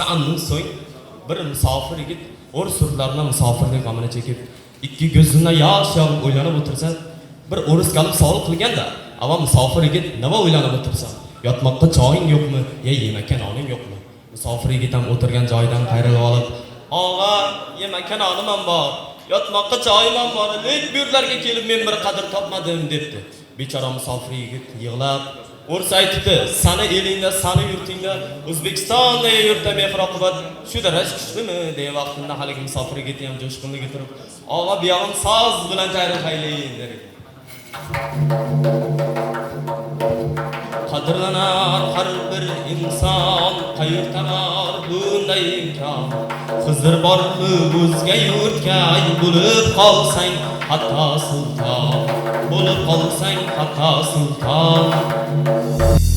Sa'andan so'ng bir musofir yigit o'r surlarni musofirlik g'amini chekib, ikki ko'zidan yosh yog'ib o'ylanib o'tirsa, bir o'ris kalib savol qilganda, "Ava musofir yigit, nima o'ylanib o'tirsan? Yotmoqqa joying yo'qmi? Ya yemakka noning yo'qmi?" Musofir yigit ham o'tirgan joyidan qayrilib olib, "Og'a, yemakka nonim ham bor. Yotmoqqa joyim ham bor. Lek bu yerlarga kelib men bir qadr topmadim" debdi. Bechora musofir yigit yig'lab o'rsa aytibdi, "Sani elingda, sani yurtingda, O'zbekistonda yurtda mehr-oqibat shu daraj kuchlimi?" deya vaqtida haligi musofir yigit ham jo'shqinlik turib, "Og'a, bu yog'im soz bilan tayyor haylayin" dedi. Qadrlanar har bir inson, qayerdanar bunday imkon. Xizr bormi o'zga yurtga, bo'lib qolsang hatto sulton, bo'lib qolsang hatto sulton.